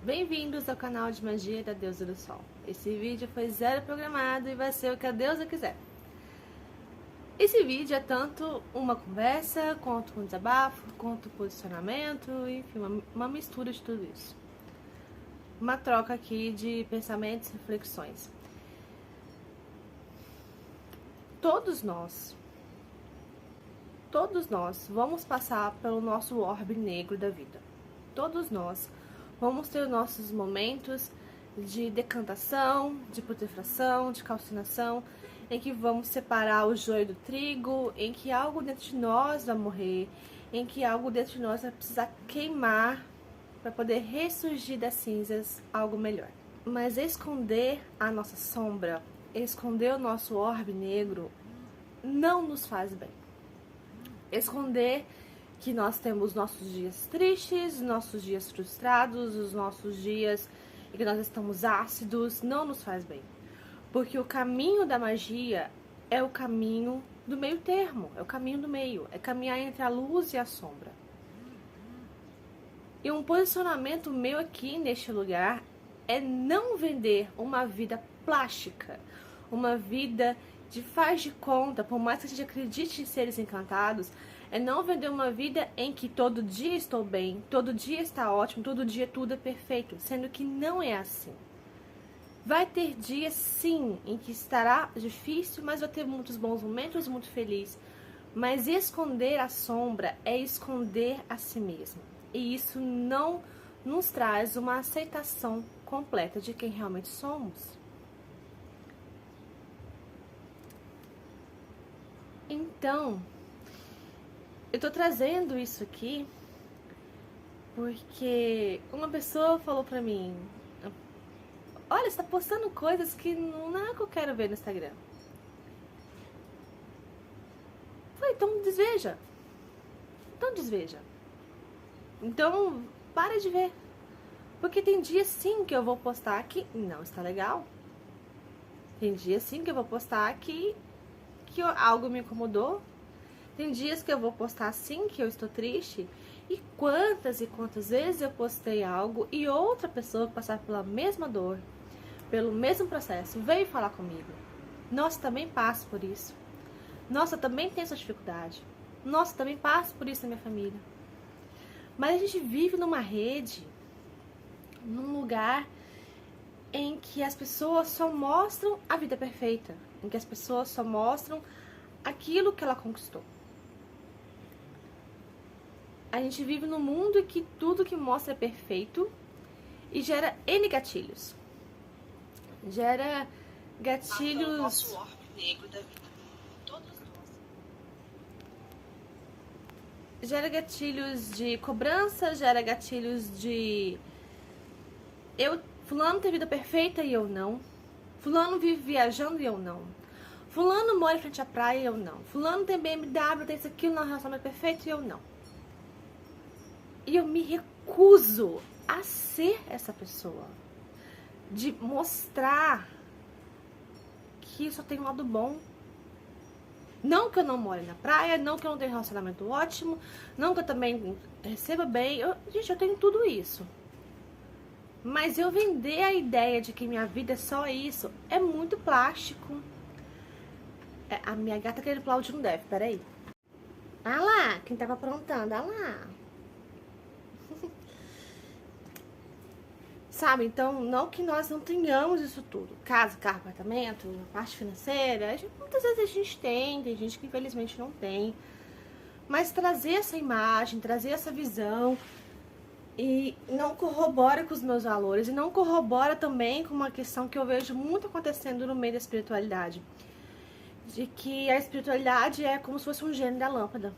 Bem-vindos ao canal de magia da Deusa do Sol. Esse vídeo foi zero programado e vai ser o que a deusa quiser. Esse vídeo é tanto uma conversa, quanto um desabafo, quanto um posicionamento, enfim, uma mistura de tudo isso. Uma troca aqui de pensamentos e reflexões. Todos nós vamos passar pelo nosso orbe negro da vida. Todos nós vamos ter nossos momentos de decantação, de putrefação, de calcinação, em que vamos separar o joio do trigo, em que algo dentro de nós vai morrer, em que algo dentro de nós vai precisar queimar para poder ressurgir das cinzas algo melhor. Mas esconder a nossa sombra, esconder o nosso orbe negro, não nos faz bem. Esconder que nós temos nossos dias tristes, nossos dias frustrados, os nossos dias em que nós estamos ácidos, não nos faz bem. Porque o caminho da magia é o caminho do meio termo, é o caminho do meio, é caminhar entre a luz e a sombra. E um posicionamento meu aqui neste lugar é não vender uma vida plástica, uma vida de faz de conta, por mais que a gente acredite em seres encantados, é não vender uma vida em que todo dia estou bem, todo dia está ótimo, todo dia tudo é perfeito, sendo que não é assim. Vai ter dias, sim, em que estará difícil, mas vai ter muitos bons momentos, muito feliz. Mas esconder a sombra é esconder a si mesmo. E isso não nos traz uma aceitação completa de quem realmente somos. Então, eu tô trazendo isso aqui porque uma pessoa falou pra mim: olha, você tá postando coisas que não é o que eu quero ver no Instagram. Eu falei, então desveja. Então desveja. Então para de ver. Porque tem dias sim que eu vou postar que não está legal. Tem dias sim que eu vou postar que algo me incomodou. Tem dias que eu vou postar sim que eu estou triste. E quantas vezes eu postei algo e outra pessoa que passava pela mesma dor, pelo mesmo processo, veio falar comigo: nossa, também passo por isso. Nossa, também tenho essa dificuldade. Nossa, também passo por isso na minha família. Mas a gente vive numa rede, num lugar em que as pessoas só mostram a vida perfeita, em que as pessoas só mostram aquilo que ela conquistou. A gente vive num mundo em que tudo que mostra é perfeito e gera N gatilhos. Gera gatilhos. Gera gatilhos de cobrança, gera gatilhos de fulano tem vida perfeita e eu não. Fulano vive viajando e eu não. Fulano mora em frente à praia e eu não. Fulano tem BMW, tem isso, aquilo, no relacionamento perfeito e eu não. E eu me recuso a ser essa pessoa. De mostrar que só tem um lado bom. Não que eu não more na praia, não que eu não tenha um relacionamento ótimo, não que eu também receba bem. Gente, eu tenho tudo isso. Mas eu vender a ideia de que minha vida é só isso é muito plástico. A minha gata querendo pular o de um deve, peraí. Ah lá, quem tava aprontando, ah lá. Sabe, então, não que nós não tenhamos isso tudo. Casa, carro, apartamento, parte financeira. Muitas vezes a gente tem gente que infelizmente não tem. Mas trazer essa imagem, trazer essa visão e não corrobora com os meus valores. E não corrobora também com uma questão que eu vejo muito acontecendo no meio da espiritualidade. De que a espiritualidade é como se fosse um gênio da lâmpada.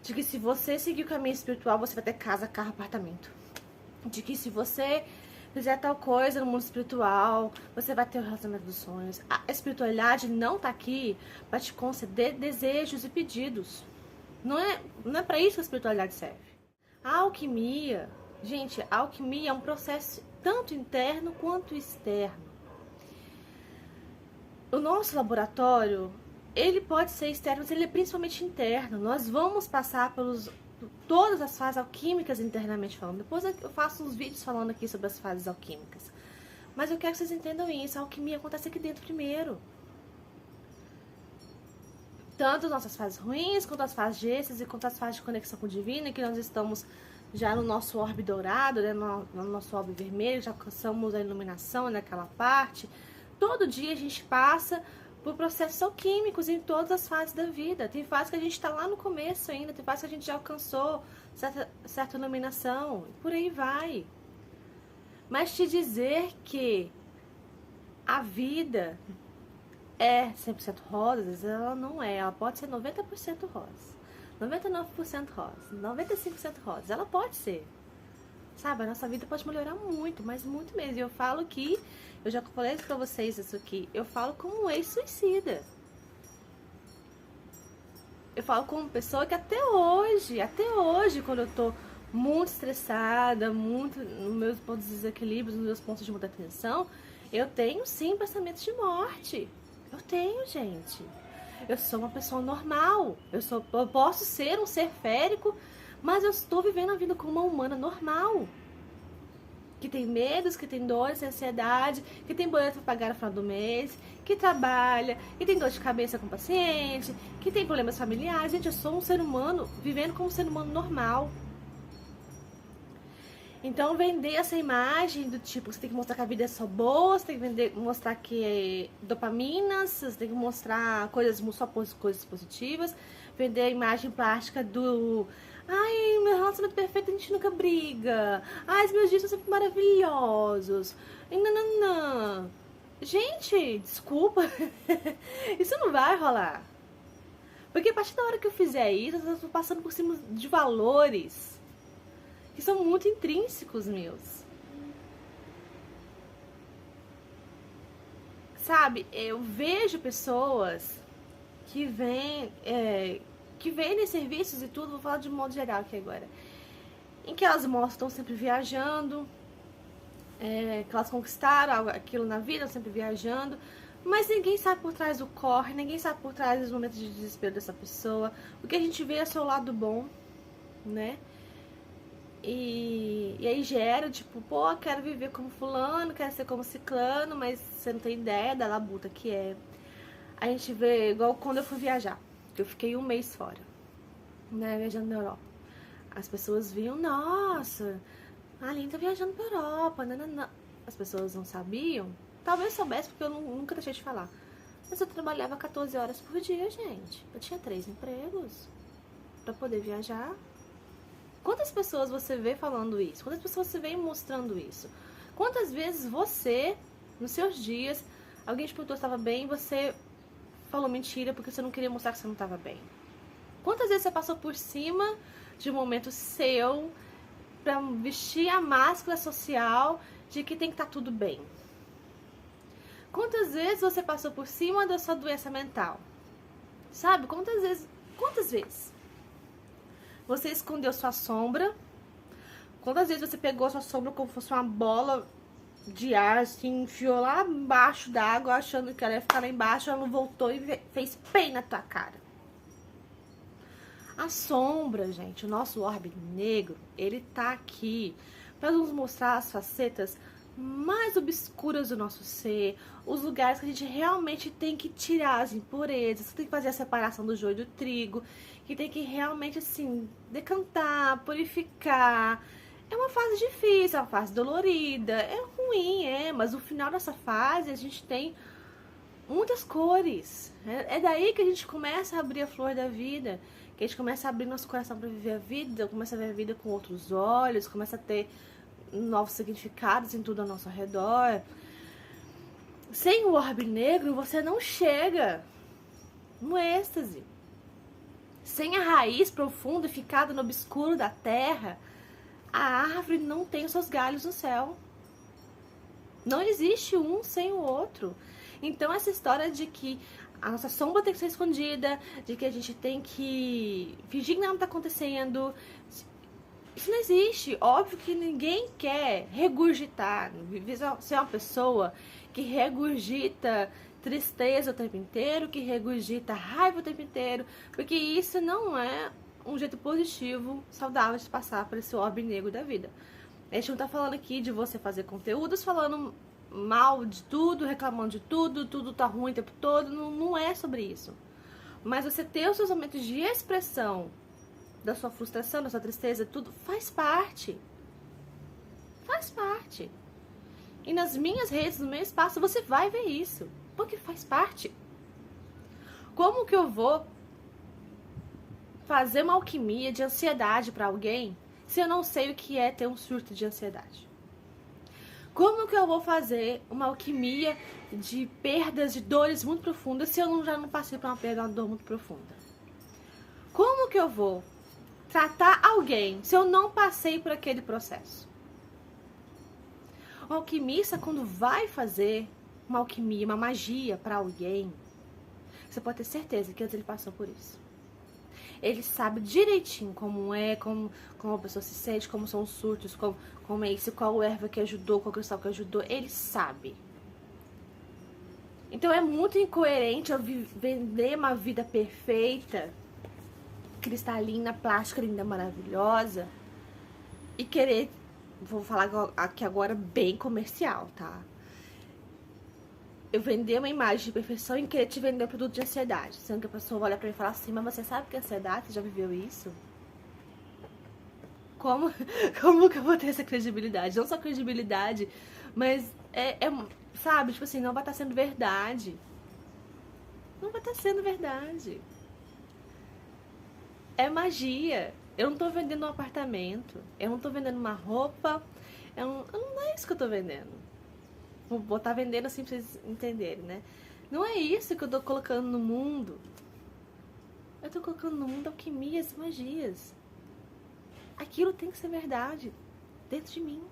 De que se você seguir o caminho espiritual, você vai ter casa, carro, apartamento. De que se você fizer tal coisa no mundo espiritual, você vai ter o relacionamento dos sonhos. A espiritualidade não tá aqui para te conceder desejos e pedidos. Não é para isso que a espiritualidade serve. A alquimia, gente, a alquimia é um processo tanto interno quanto externo. O nosso laboratório, ele pode ser externo, mas ele é principalmente interno. Nós vamos passar pelos todas as fases alquímicas internamente falando. Depois eu faço uns vídeos falando aqui sobre as fases alquímicas. Mas eu quero que vocês entendam isso. A alquimia acontece aqui dentro primeiro. Tanto as nossas fases ruins, quanto as fases de êxtase, quanto as fases de conexão com o divino, que nós estamos já no nosso orbe dourado, né, no nosso orbe vermelho, já alcançamos a iluminação naquela parte. Todo dia a gente passa por processos alquímicos em todas as fases da vida. Tem fases que a gente está lá no começo ainda, tem fases que a gente já alcançou certa iluminação, por aí vai. Mas te dizer que a vida é 100% rosa, ela não é. Ela pode ser 90% rosa, 99% rosa, 95% rosa. Ela pode ser. Sabe, a nossa vida pode melhorar muito, mas muito mesmo. E eu falo que, eu já falei pra vocês isso aqui, eu falo como ex-suicida. Eu falo como pessoa que até hoje, quando eu tô muito estressada, muito nos meus pontos de desequilíbrio, nos meus pontos de muita tensão, eu tenho sim pensamentos de morte. Eu tenho, gente. Eu sou uma pessoa normal. Eu posso ser um ser férico, mas eu estou vivendo a vida como uma humana normal. Que tem medos, que tem dores, ansiedade, que tem boleto para pagar no final do mês, que trabalha, que tem dor de cabeça com o paciente, que tem problemas familiares. Gente, eu sou um ser humano vivendo como um ser humano normal. Então, vender essa imagem do tipo, você tem que mostrar que a vida é só boa, você tem que mostrar que é dopamina, você tem que mostrar só coisas positivas, vender a imagem plástica do... Ai, meu relacionamento perfeito, a gente nunca briga. Ai, os meus dias são sempre maravilhosos. E nananã. Gente, desculpa. Isso não vai rolar. Porque a partir da hora que eu fizer isso, eu estou passando por cima de valores que são muito intrínsecos meus. Sabe, eu vejo pessoas que vendem serviços e tudo, vou falar de modo geral aqui agora, em que elas mostram sempre viajando, que elas conquistaram aquilo na vida, sempre viajando, mas ninguém sabe por trás do corre, ninguém sabe por trás dos momentos de desespero dessa pessoa. O que a gente vê é o seu lado bom, né? E aí gera, tipo, pô, quero viver como fulano, quero ser como ciclano, mas você não tem ideia da labuta que é. A gente vê, igual quando eu fui viajar, que eu fiquei um mês fora, né, viajando na Europa. As pessoas viam, nossa, a Aline tá viajando pra Europa, nananã. As pessoas não sabiam, talvez soubesse, porque eu nunca deixei de falar. Mas eu trabalhava 14 horas por dia, gente. Eu tinha 3 empregos pra poder viajar. Quantas pessoas você vê falando isso? Quantas pessoas você vê mostrando isso? Quantas vezes você, nos seus dias, alguém te perguntou se estava bem e você falou mentira porque você não queria mostrar que você não estava bem? Quantas vezes você passou por cima de um momento seu para vestir a máscara social de que tem que estar tudo bem? Quantas vezes você passou por cima da sua doença mental? Sabe? Quantas vezes? Você escondeu sua sombra? Quantas vezes você pegou sua sombra como se fosse uma bola de ar, assim, enfiou lá embaixo da água, achando que ela ia ficar lá embaixo, ela não voltou e fez bem na tua cara? A sombra, gente, o nosso orbe negro, ele tá aqui para nos mostrar as facetas mais obscuras do nosso ser, os lugares que a gente realmente tem que tirar as impurezas, tem que fazer a separação do joio e do trigo, que tem que realmente, assim, decantar, purificar. É uma fase difícil, é uma fase dolorida, é ruim, mas no final dessa fase a gente tem muitas cores. É daí que a gente começa a abrir a flor da vida, que a gente começa a abrir nosso coração para viver a vida, começa a ver a vida com outros olhos, começa a ter novos significados em tudo ao nosso redor. Sem o orbe negro, você não chega no êxtase. Sem a raiz profunda e ficada no obscuro da terra, a árvore não tem os seus galhos no céu. Não existe um sem o outro. Então essa história de que a nossa sombra tem que ser escondida, de que a gente tem que fingir que nada está acontecendo, isso não existe. Óbvio que ninguém quer regurgitar, ser uma pessoa que regurgita tristeza o tempo inteiro, que regurgita raiva o tempo inteiro, porque isso não é um jeito positivo, saudável de passar por esse orbe negro da vida. A gente não tá falando aqui de você fazer conteúdos falando mal de tudo, reclamando de tudo, tudo tá ruim o tempo todo, não é sobre isso. Mas você ter os seus momentos de expressão da sua frustração, da sua tristeza, tudo faz parte. Faz parte. E nas minhas redes, no meu espaço, você vai ver isso, porque faz parte. Como que eu vou fazer uma alquimia de ansiedade pra alguém se eu não sei o que é ter um surto de ansiedade? Como que eu vou fazer uma alquimia de perdas, de dores muito profundas se eu já não passei por uma perda, uma dor muito profunda? Como que eu vou tratar alguém se eu não passei por aquele processo? O alquimista, quando vai fazer uma alquimia, uma magia para alguém, você pode ter certeza que antes ele passou por isso. Ele sabe direitinho como é, como a pessoa se sente, como são os surtos, como é isso, qual erva que ajudou, qual cristal que ajudou. Ele sabe. Então é muito incoerente eu vender uma vida perfeita, cristalina, plástica, linda, maravilhosa, e querer, vou falar aqui agora bem comercial, tá? Eu vender uma imagem de perfeição e querer te vender um produto de ansiedade. Sendo que a pessoa olha pra mim e fala assim, mas você sabe que é ansiedade? Você já viveu isso? Como que eu vou ter essa credibilidade? Não só credibilidade, mas sabe, tipo assim, não vai estar sendo verdade. Não vai estar sendo verdade. É magia. Eu não tô vendendo um apartamento. Eu não tô vendendo uma roupa. Não é isso que eu tô vendendo. Vou botar vendendo assim pra vocês entenderem, né? Não é isso que eu tô colocando no mundo. Eu tô colocando no mundo alquimias e magias. Aquilo tem que ser verdade dentro de mim.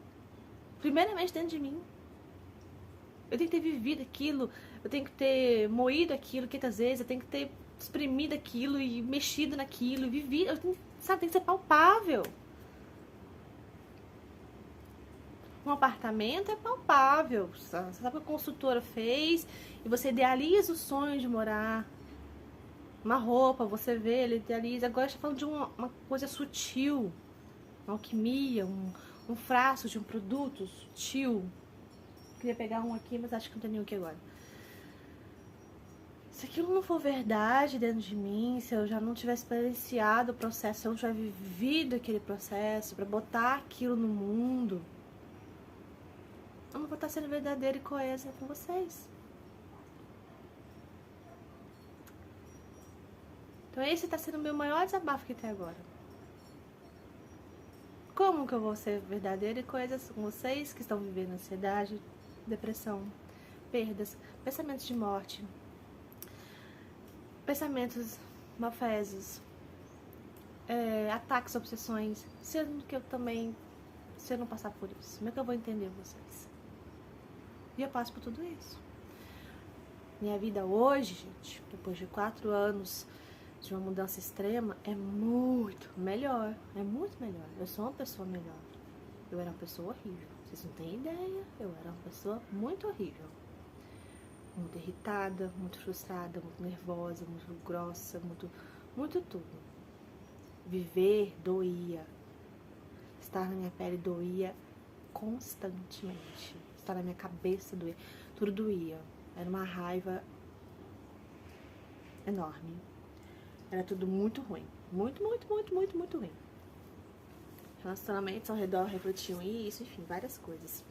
Primeiramente dentro de mim. Eu tenho que ter vivido aquilo. Eu tenho que ter moído aquilo quantas vezes. Eu tenho que ter exprimido aquilo e mexido naquilo. Vivido. Tem que ser palpável. Um apartamento é palpável. Você sabe o que a construtora fez e você idealiza o sonho de morar. Uma roupa, você vê, ele idealiza. Agora a gente tá falando de uma coisa sutil. Uma alquimia, um frasco de um produto sutil. Queria pegar um aqui, mas acho que não tem nenhum aqui agora. Se aquilo não for verdade dentro de mim, se eu já não tiver experienciado o processo, se eu não tiver vivido aquele processo pra botar aquilo no mundo, eu não vou estar sendo verdadeira e coesa com vocês. Então esse está sendo o meu maior desabafo que tem agora. Como que eu vou ser verdadeira e coesa com vocês que estão vivendo ansiedade, depressão, perdas, pensamentos de morte, pensamentos malfesos, ataques, obsessões, sendo que eu também, se eu não passar por isso, como é que eu vou entender vocês? E eu passo por tudo isso. Minha vida hoje, gente, depois de 4 anos de uma mudança extrema, é muito melhor. É muito melhor. Eu sou uma pessoa melhor. Eu era uma pessoa horrível. Vocês não têm ideia. Eu era uma pessoa muito horrível. Muito irritada, muito frustrada, muito nervosa, muito grossa, muito tudo. Viver doía. Estar na minha pele doía constantemente. Estar na minha cabeça doía. Tudo doía. Era uma raiva enorme. Era tudo muito ruim. Muito ruim. Relacionamentos ao redor refletiam isso, enfim, várias coisas.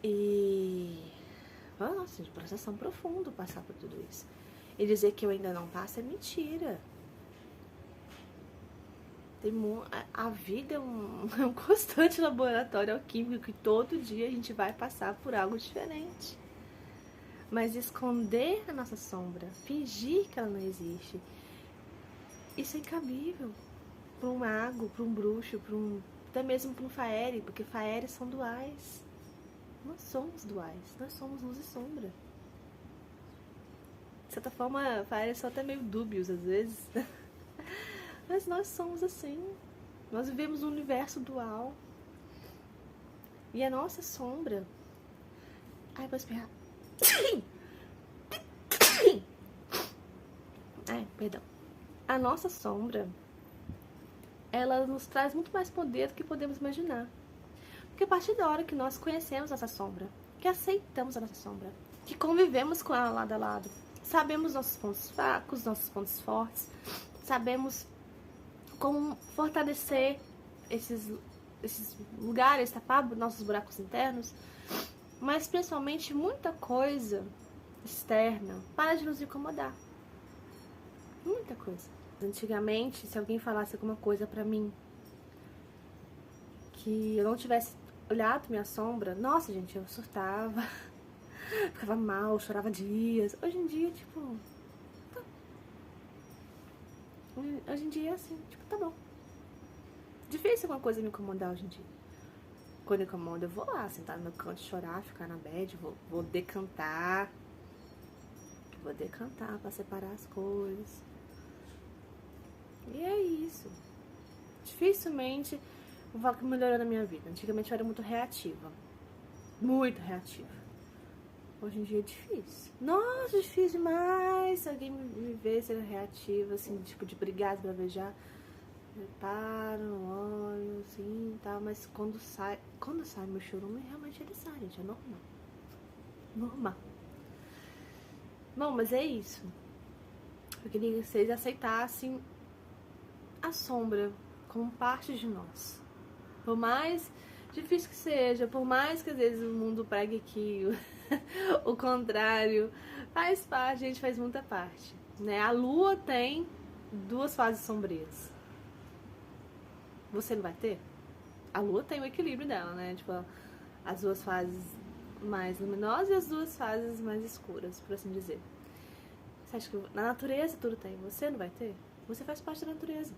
E... nossa, de processão profundo passar por tudo isso. E dizer que eu ainda não passo é mentira. A vida é um constante laboratório alquímico que todo dia a gente vai passar por algo diferente. Mas esconder a nossa sombra, fingir que ela não existe, isso é incabível para um mago, para um bruxo, até mesmo para um faere, porque faeres são duais. Nós somos duais, nós somos luz e sombra. De certa forma, faeres são até meio dúbios às vezes. Mas nós somos assim. Nós vivemos um universo dual. E a nossa sombra... Ai, vou espirrar. Ai, perdão. a nossa sombra, ela nos traz muito mais poder do que podemos imaginar. Porque a partir da hora que nós conhecemos essa sombra, que aceitamos a nossa sombra, que convivemos com ela lado a lado, sabemos nossos pontos fracos, nossos pontos fortes, sabemos como fortalecer esses lugares, tapar nossos buracos internos, mas principalmente muita coisa externa para de nos incomodar. Muita coisa. Antigamente, se alguém falasse alguma coisa pra mim que eu não tivesse olhado minha sombra, nossa, gente, eu surtava, ficava mal, chorava dias. Hoje em dia, tipo, tá. Hoje em dia é assim, tipo, tá bom. Difícil alguma coisa me incomodar hoje em dia. Quando incomoda, eu vou lá, sentar no meu canto, chorar, ficar na bad, vou decantar. Vou decantar pra separar as coisas. E é isso. Dificilmente eu vou melhorando a minha vida. Antigamente eu era muito reativa. Muito reativa. Hoje em dia é difícil. Nossa, difícil demais. Se alguém me vê ser reativa, assim, tipo, de brigar, de beijar, eu paro, olho, assim, tal. Mas quando sai meu chorume, realmente ele sai, gente. É normal. Normal. Bom, mas é isso. Eu queria que vocês aceitassem a sombra como parte de nós. Por mais difícil que seja, por mais que às vezes o mundo pregue que o contrário, faz parte, a gente faz muita parte, né? A lua tem 2 fases sombrias. Você não vai ter? A lua tem o equilíbrio dela, né? Tipo, as 2 fases mais luminosas e as 2 fases mais escuras, por assim dizer. Você acha que na natureza tudo tem? Você não vai ter? Você faz parte da natureza.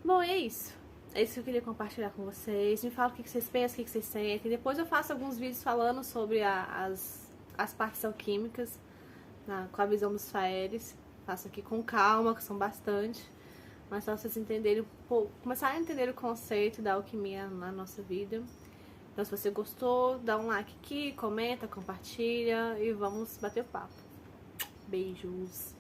Bom, é isso. É isso que eu queria compartilhar com vocês. Me fala o que vocês pensam, o que vocês sentem. Depois eu faço alguns vídeos falando sobre as partes alquímicas, com a visão dos Faeres. Faço aqui com calma, que são bastante. Mas só vocês entenderem, começarem a entender o conceito da alquimia na nossa vida. Então, se você gostou, dá um like aqui, comenta, compartilha e vamos bater o papo. Beijos!